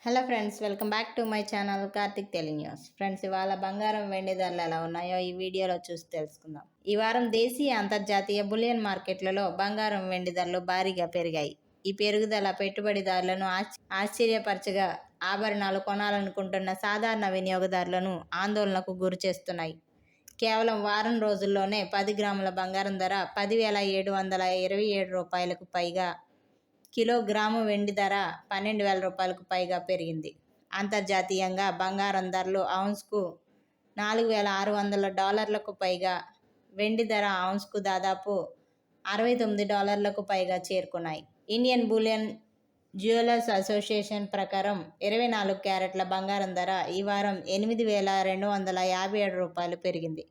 Hello friends, welcome back to my channel Karthik news. Friends, ఇవాళ బంగారం వెండి ధరలు ఎలా ఉన్నాయో ఈ వీడియోలో చూసి తెలుసుకుందాం. ఈ వారం దేశీయ అంతర్జాతీయ బులియన్ మార్కెట్లలో బంగారం వెండి ధరలు భారీగా పెరిగాయి. ఈ పెరుగుదల పెట్టుబడిదారులను ఆశ్చర్యపరచగా ఆభరణాలు కొనాలనుకుంటున్న సాధారణ వినియోగదారులను ఆందోళనకు గురి చేస్తున్నాయి. కేవలం వారం రోజుల్లోనే 10 గ్రాముల బంగారం ధర 10,727 రూపాయలకు పైగా, కిలోగ్రాము వెండి ధర 12,000 రూపాయలకు పైగా పెరిగింది. అంతర్జాతీయంగా బంగారం ధరలు ఔన్స్కు $4,600లకు పైగా, వెండి ధర ఔన్స్కు దాదాపు $69లకు పైగా చేరుకున్నాయి. ఇండియన్ బులియన్ జ్యువెలర్స్ అసోసియేషన్ ప్రకారం 24 క్యారెట్ల బంగారం ధర ఈ వారం 8,257 రూపాయలు పెరిగింది.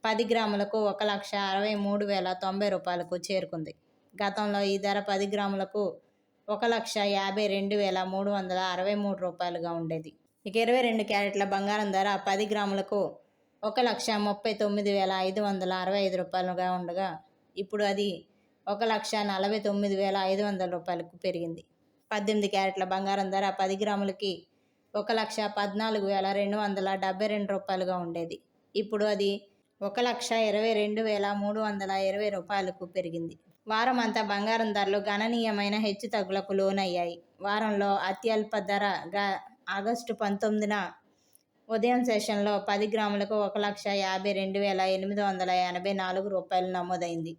10 గ్రాములకు 1,63,090 రూపాయలకు చేరుకుంది. గతంలో ఈ ధర 10 గ్రాములకు 1,52,363 రూపాయలుగా ఉండేది. ఇక 22 క్యారెట్ల బంగారం ధర 10 గ్రాములకు 1,39,565 రూపాయలుగా ఉండగా, ఇప్పుడు అది 1,49,500 రూపాయలకు పెరిగింది. 18 క్యారెట్ల బంగారం ధర 10 గ్రాములకి 1,14,272 రూపాయలుగా ఉండేది. ఇప్పుడు అది 1,22,320 రూపాయలకు పెరిగింది. వారం అంతా బంగారం ధరలు గణనీయమైన హెచ్చుతగ్గులకు లోనయ్యాయి. వారంలో అత్యల్ప ధర ఆగస్టు 19న ఉదయం సెషన్లో 10 గ్రాములకు 1,52,884 రూపాయలు నమోదైంది.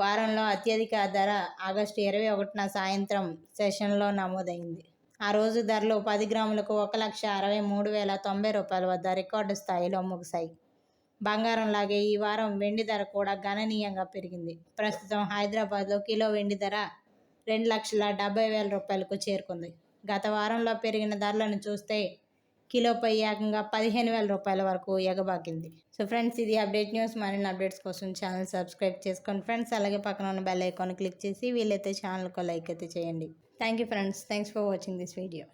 వారంలో అత్యధిక ధర ఆగస్టు 21న సాయంత్రం సెషన్లో నమోదైంది. ఆ రోజు ధరలు 10 గ్రాములకు 1,63,090 రూపాయల వద్ద రికార్డు స్థాయిలో ముగిశాయి. బంగారం లాగే ఈ వారం వెండి ధర కూడా గణనీయంగా పెరిగింది. ప్రస్తుతం హైదరాబాద్లో కిలో వెండి ధర 2,70,000 రూపాయలకు చేరుకుంది. గత వారంలో పెరిగిన ధరలను చూస్తే కిలోపై ఏకంగా 15,000 రూపాయల వరకు ఎగబాకింది. సో ఫ్రెండ్స్, ఇది అప్డేట్ న్యూస్. మరిన్ని అప్డేట్స్ కోసం ఛానల్ సబ్స్క్రైబ్ చేసుకోండి ఫ్రెండ్స్. అలాగే పక్కన ఉన్న బెల్ ఐకాన్ క్లిక్ చేసి వీలైతే ఛానల్కు లైక్ అయితే చేయండి. Thank you friends. Thanks for watching this video.